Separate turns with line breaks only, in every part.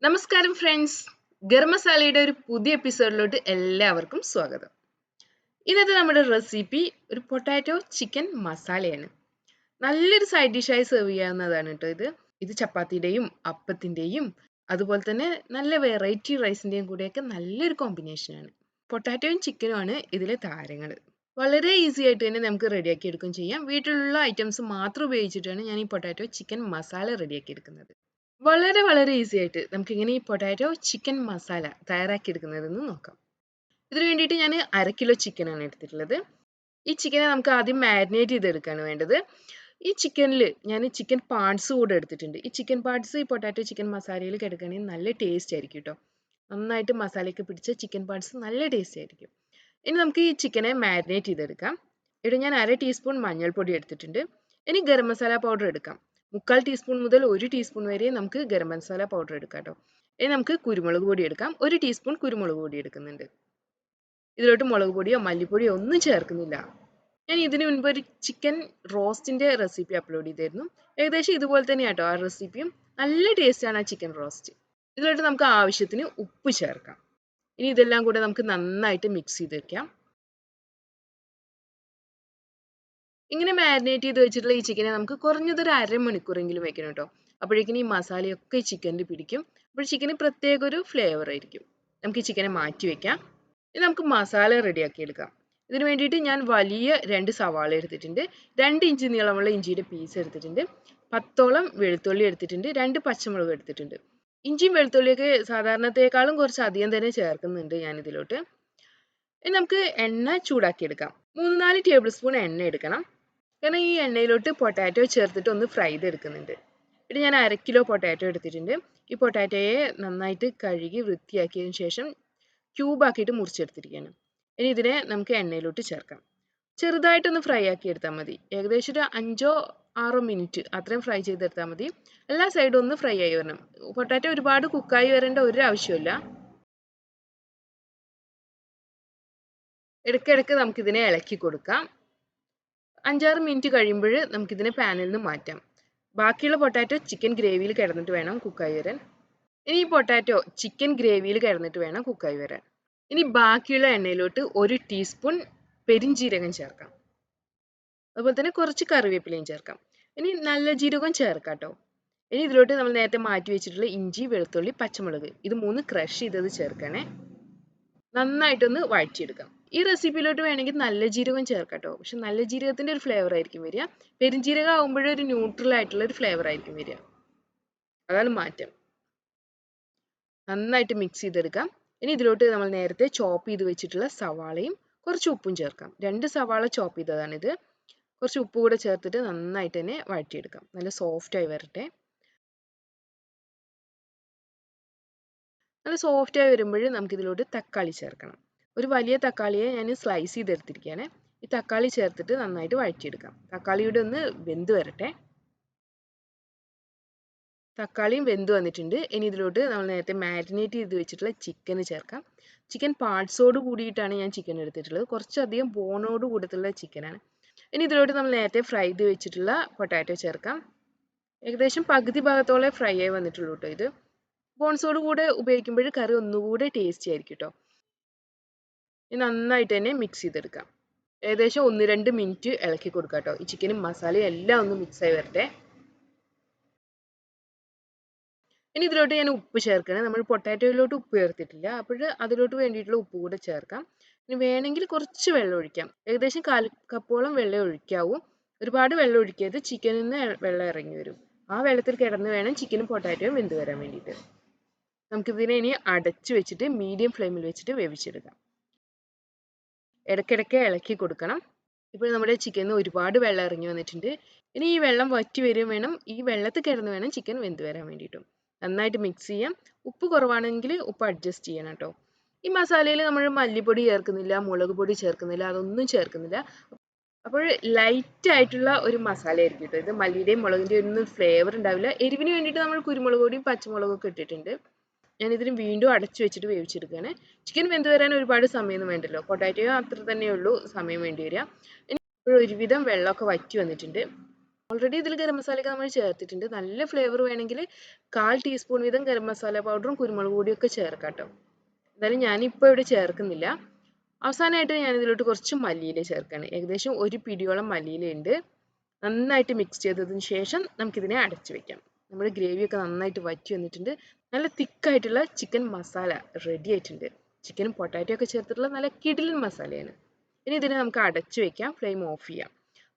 നമസ്കാരം ഫ്രണ്ട്സ്, ഗരം മസാലയുടെ ഒരു പുതിയ എപ്പിസോഡിലോട്ട് എല്ലാവർക്കും സ്വാഗതം. ഇന്നത്തെ നമ്മുടെ റെസിപ്പി ഒരു പൊട്ടാറ്റോ ചിക്കൻ മസാലയാണ്. നല്ലൊരു സൈഡ് ഡിഷായി സെർവ് ചെയ്യാവുന്നതാണ് കേട്ടോ ഇത് ചപ്പാത്തിയുടെയും അപ്പത്തിൻ്റെയും അതുപോലെ തന്നെ നല്ല വെറൈറ്റി റൈസിൻ്റെയും കൂടെയൊക്കെ നല്ലൊരു കോമ്പിനേഷനാണ്. പൊട്ടാറ്റോയും ചിക്കനുമാണ് ഇതിലെ താരങ്ങൾ. വളരെ ഈസി ആയിട്ട് തന്നെ നമുക്ക് റെഡിയാക്കി എടുക്കുകയും ചെയ്യാം. വീട്ടിലുള്ള ഐറ്റംസ് മാത്രം ഉപയോഗിച്ചിട്ടാണ് ഞാൻ ഈ പൊട്ടാറ്റോ ചിക്കൻ മസാല റെഡിയാക്കി എടുക്കുന്നത്. വളരെ ഈസി ആയിട്ട് നമുക്ക് ഇങ്ങനെ ഈ പൊട്ടാറ്റോ ചിക്കൻ മസാല തയ്യാറാക്കി എടുക്കുന്നതെന്ന് നോക്കാം. ഇതിനു വേണ്ടിയിട്ട് ഞാൻ 1/2 കിലോ ചിക്കനാണ് എടുത്തിട്ടുള്ളത്. ഈ ചിക്കനെ നമുക്ക് ആദ്യം മാരിനേറ്റ് ചെയ്തെടുക്കുകയാണ് വേണ്ടത്. ഈ ചിക്കനിൽ ഞാൻ ചിക്കൻ പാർട്സ് കൂടെ എടുത്തിട്ടുണ്ട്. ഈ ചിക്കൻ പാർട്സ് ഈ പൊട്ടാറ്റോ ചിക്കൻ മസാലയിൽ കിടക്കുകയാണെങ്കിൽ നല്ല ടേസ്റ്റ് ആയിരിക്കും കേട്ടോ. നന്നായിട്ട് മസാലയൊക്കെ പിടിച്ച ചിക്കൻ പാർട്സ് നല്ല ടേസ്റ്റ് ആയിരിക്കും. ഇനി നമുക്ക് ഈ ചിക്കനെ മാരിനേറ്റ് ചെയ്തെടുക്കാം. ഇവിടെ ഞാൻ 1/2 ടീസ്പൂൺ മഞ്ഞൾപ്പൊടി എടുത്തിട്ടുണ്ട്. ഇനി ഗരം മസാല പൗഡർ എടുക്കാം. 3/4 ടീസ്പൂൺ മുതൽ 1 ടീസ്പൂൺ വരെ നമുക്ക് ഗരം മസാല പൗഡർ എടുക്കാം കേട്ടോ. ഇനി നമുക്ക് കുരുമുളക് പൊടി എടുക്കാം. 1 ടീസ്പൂൺ കുരുമുളക് പൊടി എടുക്കുന്നുണ്ട്. ഇതിലോട്ട് മുളക് പൊടിയോ മല്ലിപ്പൊടിയോ ഒന്നും ചേർക്കുന്നില്ല. ഞാൻ ഇതിനു മുൻപ് ഒരു ചിക്കൻ റോസ്റ്റിന്റെ റെസിപ്പി അപ്ലോഡ് ചെയ്തായിരുന്നു. ഏകദേശം ഇതുപോലെ തന്നെയാട്ടോ ആ റെസിപ്പിയും. നല്ല ടേസ്റ്റാണ് ആ ചിക്കൻ റോസ്റ്റ്. ഇതിലോട്ട് നമുക്ക് ആവശ്യത്തിന് ഉപ്പ് ചേർക്കാം. ഇനി ഇതെല്ലാം കൂടെ നമുക്ക് നന്നായിട്ട് മിക്സ് ചെയ്ത് വെക്കാം. ഇങ്ങനെ മാരിനേറ്റ് ചെയ്ത് വെച്ചിട്ടുള്ള ഈ ചിക്കനെ നമുക്ക് കുറഞ്ഞതൊരു 1/2 മണിക്കൂറെങ്കിലും വെക്കണം കേട്ടോ. അപ്പോഴേക്കും ഈ മസാലയൊക്കെ ഈ ചിക്കനിൽ പിടിക്കും. അപ്പോൾ ചിക്കന് പ്രത്യേക ഒരു ഫ്ലേവർ ആയിരിക്കും. നമുക്ക് ഈ ചിക്കനെ മാറ്റി വെക്കാം. ഇനി നമുക്ക് മസാല റെഡിയാക്കി എടുക്കാം. ഇതിന് വേണ്ടിയിട്ട് ഞാൻ വലിയ 2 സവാള എടുത്തിട്ടുണ്ട്. 2 ഇഞ്ച് നീളമുള്ള ഇഞ്ചിയുടെ പീസ് എടുത്തിട്ടുണ്ട്. 10ഓളം വെളുത്തുള്ളി എടുത്തിട്ടുണ്ട്. 2 പച്ചമുളക് എടുത്തിട്ടുണ്ട്. ഇഞ്ചിയും വെളുത്തുള്ളിയൊക്കെ സാധാരണത്തേക്കാളും കുറച്ച് അധികം തന്നെ ചേർക്കുന്നുണ്ട് ഞാൻ ഇതിലോട്ട്. ഇനി നമുക്ക് എണ്ണ ചൂടാക്കി എടുക്കാം. 3-4 ടേബിൾ സ്പൂൺ എണ്ണ എടുക്കണം. കാരണം ഈ എണ്ണയിലോട്ട് പൊട്ടാറ്റോ ചേർത്തിട്ട് ഒന്ന് ഫ്രൈ ചെയ്തെടുക്കുന്നുണ്ട്. ഇവിടെ ഞാൻ 1/2 കിലോ പൊട്ടാറ്റോ എടുത്തിട്ടുണ്ട്. ഈ പൊട്ടാറ്റോയെ നന്നായിട്ട് കഴുകി വൃത്തിയാക്കിയതിന് ശേഷം ക്യൂബാക്കിയിട്ട് മുറിച്ചെടുത്തിരിക്കുകയാണ്. ഇനി ഇതിനെ നമുക്ക് എണ്ണയിലോട്ട് ചേർക്കാം. ചെറുതായിട്ടൊന്ന് ഫ്രൈ ആക്കി എടുത്താൽ മതി. ഏകദേശം ഒരു 5-6 മിനിറ്റ് അത്രയും ഫ്രൈ ചെയ്തെടുത്താൽ മതി. എല്ലാ സൈഡും ഒന്ന് ഫ്രൈ ആയി വരണം. പൊട്ടാറ്റോ ഒരുപാട് കുക്കായി വരേണ്ട ഒരു ആവശ്യമില്ല. ഇടയ്ക്കിടയ്ക്ക് നമുക്കിതിനെ ഇളക്കി കൊടുക്കാം. 5-6 മിനിറ്റ് കഴിയുമ്പോൾ നമുക്കിതിനെ പാനിൽ നിന്ന് മാറ്റാം. ബാക്കിയുള്ള പൊട്ടാറ്റോ ചിക്കൻ ഗ്രേവിയിൽ കിടന്നിട്ട് വേണം കുക്കായി വരാൻ. ഇനി ഈ പൊട്ടാറ്റോ ചിക്കൻ ഗ്രേവിയിൽ കിടന്നിട്ട് വേണം കുക്കായി വരാൻ. ഇനി ബാക്കിയുള്ള എണ്ണയിലോട്ട് 1 ടീസ്പൂൺ പെരിഞ്ജീരകം ചേർക്കാം. അതുപോലെ തന്നെ കുറച്ച് കറിവേപ്പിലയും ചേർക്കാം. ഇനി നല്ല ജീരകം ചേർക്കാം കേട്ടോ. ഇനി ഇതിലോട്ട് നമ്മൾ നേരത്തെ മാറ്റി വെച്ചിട്ടുള്ള ഇഞ്ചി, വെളുത്തുള്ളി, പച്ചമുളക് ഇത് 3 ക്രഷ് ചെയ്തത് ചേർക്കണേ. നന്നായിട്ടൊന്ന് വഴറ്റിയെടുക്കാം. ഈ റെസിപ്പിയിലോട്ട് വേണമെങ്കിൽ നല്ല ജീരകം ചേർക്കാം കേട്ടോ. പക്ഷെ നല്ല ജീരകത്തിന്റെ ഒരു ഫ്ലേവർ ആയിരിക്കും വരിക. പെരുംജീരകം ആകുമ്പോഴേ ഒരു ന്യൂട്രൽ ആയിട്ടുള്ള ഒരു ഫ്ലേവർ ആയിരിക്കും വരിക. അതാണ് മാറ്റം. നന്നായിട്ട് മിക്സ് ചെയ്തെടുക്കാം. ഇനി ഇതിലോട്ട് നമ്മൾ നേരത്തെ ചോപ്പ് ചെയ്ത് വെച്ചിട്ടുള്ള സവാളയും കുറച്ച് ഉപ്പും ചേർക്കാം. 2 സവാള ചോപ്പ് ചെയ്തതാണിത്. കുറച്ച് ഉപ്പ് കൂടെ ചേർത്തിട്ട് നന്നായിട്ട് തന്നെ വഴറ്റിയെടുക്കാം. നല്ല സോഫ്റ്റ് ആയി വരട്ടെ. നല്ല സോഫ്റ്റ് ആയി വരുമ്പോൾ നമുക്ക് ഇതിലോട്ട് തക്കാളി ചേർക്കണം. ഒരു വലിയ തക്കാളിയെ ഞാൻ സ്ലൈസ് ചെയ്തെടുത്തിരിക്കുകയാണ്. ഈ തക്കാളി ചേർത്തിട്ട് നന്നായിട്ട് വഴറ്റിയെടുക്കാം. തക്കാളിയുടെ ഒന്ന് വെന്ത് വരട്ടെ. തക്കാളിയും വെന്ത് വന്നിട്ടുണ്ട്. ഇനി ഇതിലോട്ട് നമ്മൾ നേരത്തെ മാരിനേറ്റ് ചെയ്ത് വെച്ചിട്ടുള്ള ചിക്കൻ ചേർക്കാം. ചിക്കൻ പാർട്സോട് കൂടിയിട്ടാണ് ഞാൻ ചിക്കൻ എടുത്തിട്ടുള്ളത്. കുറച്ചധികം ബോണോട് കൂടത്തുള്ള ചിക്കനാണ്. ഇനി ഇതിലോട്ട് നമ്മൾ നേരത്തെ ഫ്രൈ ചെയ്ത് വെച്ചിട്ടുള്ള പൊട്ടാറ്റോ ചേർക്കാം. ഏകദേശം പകുതി ഭാഗത്തോളം ഫ്രൈ ആയി വന്നിട്ടുള്ളൂ കേട്ടോ ഇത്. ബോൺസോട് കൂടെ ഉപയോഗിക്കുമ്പോൾ കറി ഒന്നുകൂടെ ടേസ്റ്റി ആയിരിക്കും കേട്ടോ. ഇനി നന്നായിട്ട് തന്നെ മിക്സ് ചെയ്തെടുക്കാം. ഏകദേശം 1-2 മിനിറ്റ് ഇളക്കി കൊടുക്കാം കേട്ടോ. ഈ ചിക്കനും മസാലയും എല്ലാം ഒന്ന് മിക്സ് ആയി വരട്ടെ. ഇനി ഇതിലോട്ട് ഞാൻ ഉപ്പ് ചേർക്കണം. നമ്മൾ പൊട്ടാറ്റോയിലോട്ട് ഉപ്പ് ചേർത്തിട്ടില്ല. അപ്പോൾ അതിലോട്ട് വേണ്ടിയിട്ടുള്ള ഉപ്പ് കൂടെ ചേർക്കാം. ഇനി വേണമെങ്കിൽ കുറച്ച് വെള്ളം ഒഴിക്കാം. ഏകദേശം 1/4 കപ്പോളം വെള്ളം ഒഴിക്കാവൂ. ഒരുപാട് വെള്ളം ഒഴിക്കരുത്. ചിക്കനിൽ നിന്ന് വെള്ളം ഇറങ്ങി വരും. ആ വെള്ളത്തിൽ കിടന്ന് വേണം ചിക്കനും പൊട്ടാറ്റോയും വെന്ത് വരാൻ വേണ്ടിയിട്ട്. നമുക്കിതിനെ ഇനി അടച്ചു വെച്ചിട്ട് മീഡിയം ഫ്ലെയിമിൽ വെച്ചിട്ട് വേവിച്ചെടുക്കാം. ഇടയ്ക്കിടയ്ക്ക് ഇളക്കി കൊടുക്കണം. ഇപ്പോൾ നമ്മുടെ ചിക്കനിൽ ഒരുപാട് വെള്ളം ഇറങ്ങി വന്നിട്ടുണ്ട്. ഇനി ഈ വെള്ളം വറ്റി വരികയും വേണം. ഈ വെള്ളത്തിൽ കിടന്ന് വേണം ചിക്കൻ വെന്ത് വരാൻ വേണ്ടിയിട്ടും. നന്നായിട്ട് മിക്സ് ചെയ്യാം. ഉപ്പ് കുറവാണെങ്കിൽ ഉപ്പ് അഡ്ജസ്റ്റ് ചെയ്യണം കേട്ടോ. ഈ മസാലയിൽ നമ്മൾ മല്ലിപ്പൊടി ചേർക്കുന്നില്ല, മുളക് പൊടി ചേർക്കുന്നില്ല, അതൊന്നും ചേർക്കുന്നില്ല. അപ്പോൾ ലൈറ്റ് ആയിട്ടുള്ള ഒരു മസാല ആയിരിക്കും കേട്ടോ ഇത്. മല്ലിയുടെയും മുളകിൻ്റെയും ഒന്നും ഫ്ലേവർ ഉണ്ടാവില്ല. എരിവിന് വേണ്ടിയിട്ട് നമ്മൾ കുരുമുളക് പൊടിയും പച്ചമുളകും ഒക്കെ ഇട്ടിട്ടുണ്ട്. ഞാനിതിന് വീണ്ടും അടച്ചു വെച്ചിട്ട് വേവിച്ചെടുക്കുകയാണ്. ചിക്കൻ വെന്ത് വരാൻ ഒരുപാട് സമയമൊന്നും വേണ്ടല്ലോ. പൊട്ടാറ്റോ അത്ര തന്നെയുള്ളൂ സമയം വേണ്ടി വരിക. ഇനി ഒരുവിധം വെള്ളമൊക്കെ വറ്റി വന്നിട്ടുണ്ട്. ഓൾറെഡി ഇതിൽ ഗരം മസാലയൊക്കെ നമ്മൾ ചേർത്തിട്ടുണ്ട്. നല്ല ഫ്ലേവർ വേണമെങ്കിൽ 1/4 ടീസ്പൂൺ വീതം ഗരം മസാല പൗഡറും കുരുമുളക് പൊടിയും ഒക്കെ ചേർക്കാം കേട്ടോ. എന്തായാലും ഞാനിപ്പോൾ ഇവിടെ ചേർക്കുന്നില്ല. അവസാനമായിട്ട് ഞാൻ ഇതിലോട്ട് കുറച്ച് മല്ലിയില ചേർക്കുകയാണ്. ഏകദേശം ഒരു പിടിയോളം മല്ലിയില ഉണ്ട്. നന്നായിട്ട് മിക്സ് ചെയ്തതിന് ശേഷം നമുക്കിതിനെ അടച്ചു വെക്കാം. നമ്മുടെ ഗ്രേവിയൊക്കെ നന്നായിട്ട് വറ്റി വന്നിട്ടുണ്ട്. നല്ല തിക്കായിട്ടുള്ള ചിക്കൻ മസാല റെഡി ആയിട്ടുണ്ട്. ചിക്കനും പൊട്ടാറ്റോ ഒക്കെ ചേർത്തിട്ടുള്ള നല്ല കിടിലൻ മസാലയാണ്. ഇനി ഇതിനെ നമുക്ക് അടച്ചു വെക്കാം. ഫ്ലെയിം ഓഫ് ചെയ്യാം.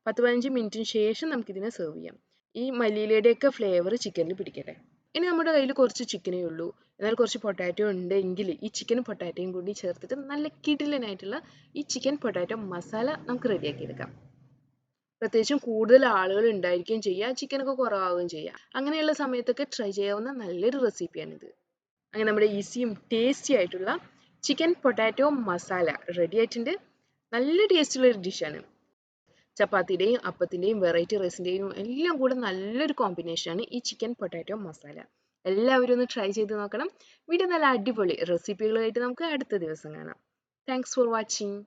10-15 മിനിറ്റിന് ശേഷം നമുക്കിതിനെ സെർവ് ചെയ്യാം. ഈ മല്ലിയിലയുടെയൊക്കെ ഫ്ലേവർ ചിക്കനിൽ പിടിക്കട്ടെ. ഇനി നമ്മുടെ കയ്യിൽ കുറച്ച് ചിക്കനേ ഉള്ളൂ, എന്നാൽ കുറച്ച് പൊട്ടാറ്റോ ഉണ്ടെങ്കിൽ ഈ ചിക്കനും പൊട്ടാറ്റോയും കൂടി ചേർത്തിട്ട് നല്ല കിടിലനായിട്ടുള്ള ഈ ചിക്കൻ പൊട്ടാറ്റോ മസാല നമുക്ക് റെഡിയാക്കി എടുക്കാം. പ്രത്യേകിച്ചും കൂടുതൽ ആളുകൾ ഉണ്ടായിരിക്കുകയും ചെയ്യുക, ചിക്കനൊക്കെ കുറവാവുകയും ചെയ്യുക. അങ്ങനെയുള്ള സമയത്തൊക്കെ ട്രൈ ചെയ്യാവുന്ന നല്ലൊരു റെസിപ്പിയാണിത്. അങ്ങനെ നമ്മുടെ ഈസിയും ടേസ്റ്റി ആയിട്ടുള്ള ചിക്കൻ പൊട്ടാറ്റോ മസാല റെഡി ആയിട്ടുണ്ട്. നല്ല ടേസ്റ്റുള്ള ഒരു ഡിഷാണ്. ചപ്പാത്തിയുടെയും അപ്പത്തിൻ്റെയും വെറൈറ്റി റൈസിൻ്റെയും എല്ലാം കൂടെ നല്ലൊരു കോമ്പിനേഷനാണ് ഈ ചിക്കൻ പൊട്ടാറ്റോ മസാല. എല്ലാവരും ഒന്ന് ട്രൈ ചെയ്ത് നോക്കണം. വീഡിയോ നല്ല അടിപൊളി റെസിപ്പികളുമായിട്ട് നമുക്ക് അടുത്ത ദിവസം കാണാം. Thanks for watching.